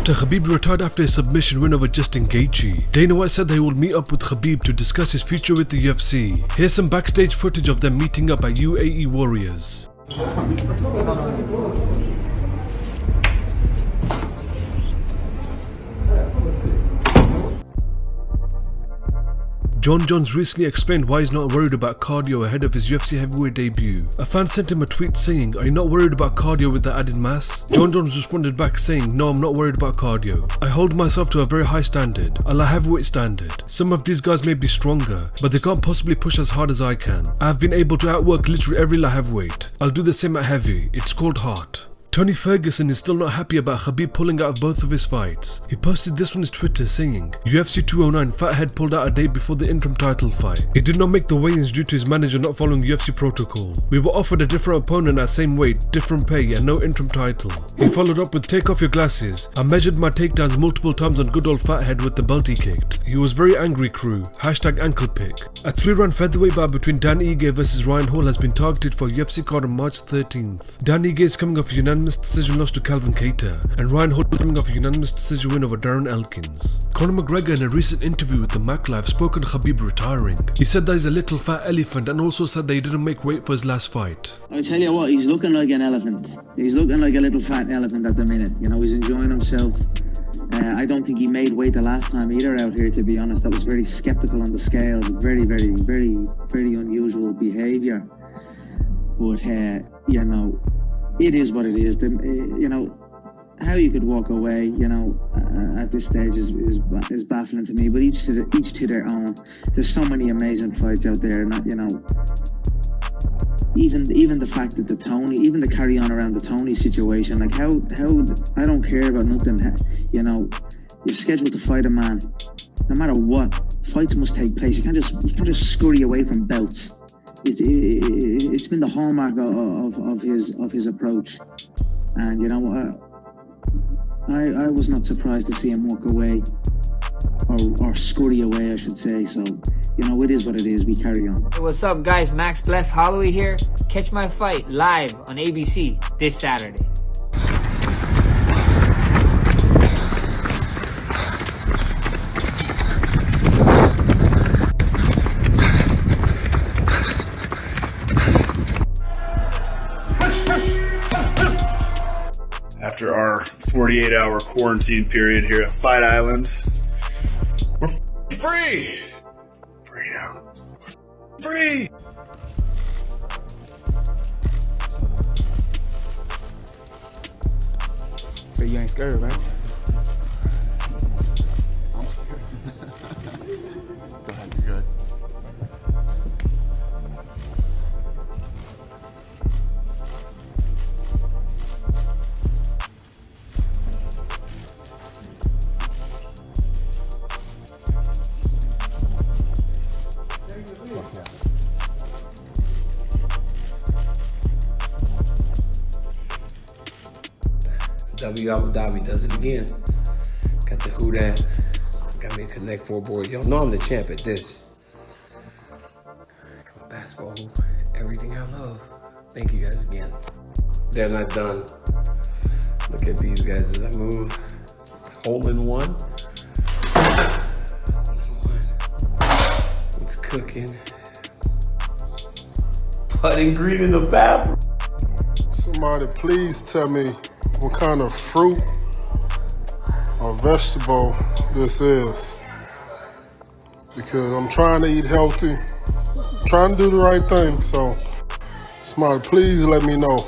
After Khabib retired after his submission win over Justin Gaethje, Dana White said they will meet up with Khabib to discuss his future with the UFC. Here's some backstage footage of them meeting up at UAE Warriors. Jon Jones recently explained why he's not worried about cardio ahead of his UFC heavyweight debut. A fan sent him a tweet saying, "Are you not worried about cardio with the added mass?" Jon Jones responded back saying, "No, I'm not worried about cardio. I hold myself to a very high standard, a la heavyweight standard. Some of these guys may be stronger, but they can't possibly push as hard as I can. I have been able to outwork literally every light heavyweight. I'll do the same at heavy. It's called heart." Tony Ferguson is still not happy about Khabib pulling out of both of his fights. He posted this on his Twitter saying, UFC 209 Fathead pulled out a day before the interim title fight. He did not make the weigh-ins due to his manager not following UFC protocol. We were offered a different opponent at same weight, different pay and no interim title. He followed up with, "Take off your glasses. I measured my takedowns multiple times on good old Fathead with the belt he kicked. He was very angry, crew. #ankle pick." A 3-round featherweight bout between Dan Ige vs Ryan Hall has been targeted for UFC card on March 13th. Dan Ige is coming off a unanimous decision loss to Calvin Kattar, and Ryan Hall is coming off a unanimous decision win over Darren Elkins. Conor McGregor, in a recent interview with the Mac Live, spoke on Khabib retiring. He said that he's a little fat elephant and also said that he didn't make weight for his last fight. I tell you what, he's looking like an elephant. He's looking like a little fat elephant at the minute. You know, he's enjoying himself. I don't think he made weight the last time either out here, to be honest. That was very skeptical on the scales. Very, very, very, very unusual behaviour. But, you know, it is what it is. You know, how you could walk away, you know, at this stage is baffling to me. But each to their own. There's so many amazing fights out there, and you know, even the fact that even the carry on around the Tony situation, like how I don't care about nothing. You know, you're scheduled to fight a man, no matter what. Fights must take place. You can't just scurry away from bouts. It's been the hallmark of his approach, and you know, I was not surprised to see him walk away, or scurry away, I should say. So, you know, it is what it is. We carry on. Hey, what's up, guys? Max Bless Holloway here. Catch my fight live on ABC this Saturday. After our 48-hour quarantine period here at Fight Island, we're free! Free now. Free! So you ain't scared, right? I'm scared. Go ahead, you're good. Abu Dhabi does it again. Got the who that. Got me a Connect 4 board. Y'all know I'm the champ at this. Got my basketball, everything I love. Thank you guys again. They're not done. Look at these guys as I move. Hole in one. Hole in one. It's cooking. Putting green in the bathroom. Somebody please tell me what kind of fruit or vegetable this is, because I'm trying to eat healthy, trying to do the right thing, so somebody please let me know.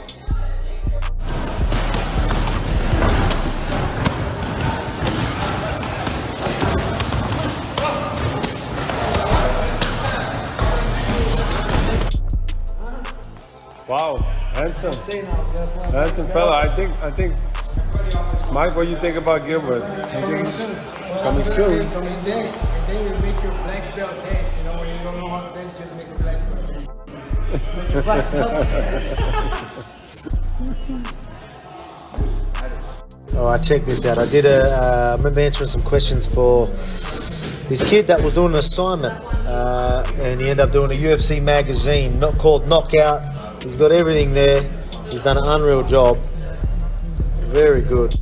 Wow, handsome fella. I think, Mike, what do you think about Gilbert? Coming soon. Coming soon. Coming there, and then you make your black belt dance. You know, when you don't know how to dance, just make a black belt dance. Make your black belt dance. All right, check this out. I remember answering some questions for this kid that was doing an assignment, and he ended up doing a UFC magazine, not called Knockout. He's got everything there. He's done an unreal job. Very good.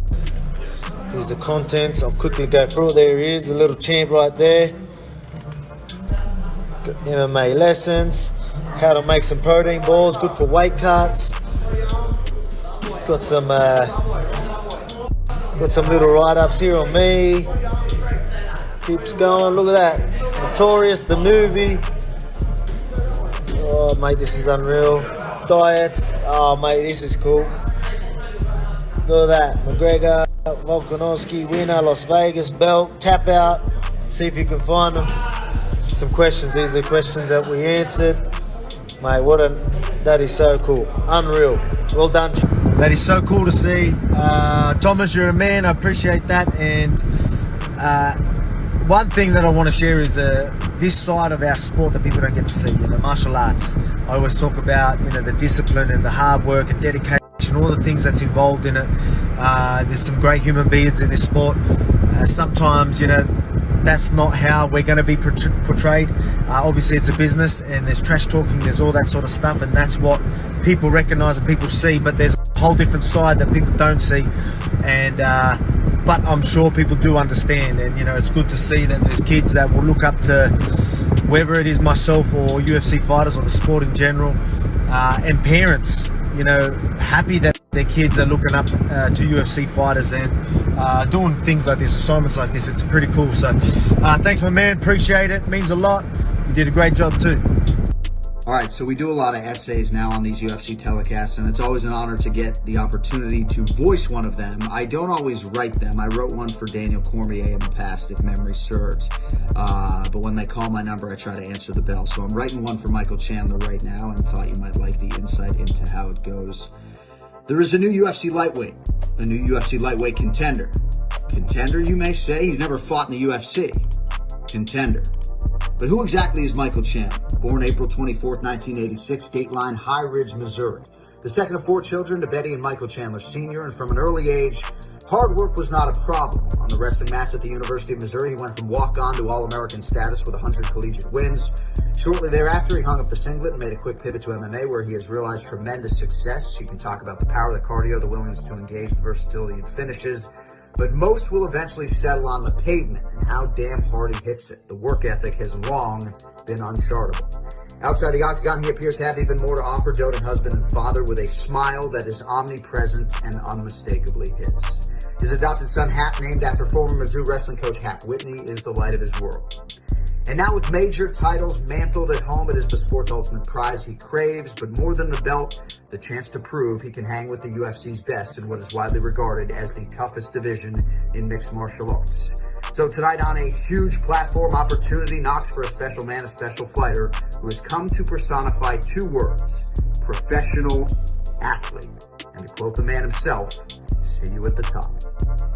Here's the contents. I'll quickly go through it. There he is, the little champ right there. Got MMA lessons, how to make some protein balls, good for weight cuts. Got some little write-ups here on me. Keeps going. Look at that. Notorious, the movie. Oh, mate, this is unreal. Diets. Oh, mate, this is cool. Look at that. McGregor, Volkanovski, winner, Las Vegas, belt, tap out. See if you can find them. Some questions. These are the questions that we answered. Mate, that is so cool. Unreal. Well done. That is so cool to see. Thomas, you're a man. I appreciate that. And one thing that I want to share is this side of our sport that people don't get to see, martial arts. I always talk about, the discipline and the hard work and dedication, all the things that's involved in it. There's some great human beings in this sport. Sometimes, that's not how we're going to be portrayed. Obviously, it's a business, and there's trash talking, there's all that sort of stuff, and that's what people recognize and people see. But there's a whole different side that people don't see, and but I'm sure people do understand. And it's good to see that there's kids that will look up to whether it is myself or UFC fighters or the sport in general, and parents, happy that their kids are looking up to UFC fighters and doing things like this, assignments like this. It's pretty cool. So thanks, my man. Appreciate it. Means a lot. You did a great job too. All right, so we do a lot of essays now on these UFC telecasts, and it's always an honor to get the opportunity to voice one of them. I don't always write them. I wrote one for Daniel Cormier in the past, if memory serves. But when they call my number, I try to answer the bell. So I'm writing one for Michael Chandler right now, and thought you might like the insight into how it goes. There is a new UFC lightweight, a new UFC lightweight contender. Contender, you may say? He's never fought in the UFC. Contender. But who exactly is Michael Chandler? Born April 24th, 1986, Dateline, High Ridge, Missouri. The second of 4 children to Betty and Michael Chandler Sr., and from an early age, hard work was not a problem. On the wrestling mats at the University of Missouri, he went from walk-on to All-American status with 100 collegiate wins. Shortly thereafter, he hung up the singlet and made a quick pivot to MMA, where he has realized tremendous success. You can talk about the power, the cardio, the willingness to engage, the versatility and finishes. But most will eventually settle on the pavement and how damn hard he hits it. The work ethic has long been unchartable. Outside the octagon, he appears to have even more to offer, doting husband and father with a smile that is omnipresent and unmistakably his. His adopted son, Hap, named after former Mizzou wrestling coach Hap Whitney, is the light of his world. And now with major titles mantled at home, it is the sport's ultimate prize he craves, but more than the belt, the chance to prove he can hang with the UFC's best in what is widely regarded as the toughest division in mixed martial arts. So tonight on a huge platform, opportunity knocks for a special man, a special fighter who has come to personify 2 words: professional athlete. And to quote the man himself, see you at the top.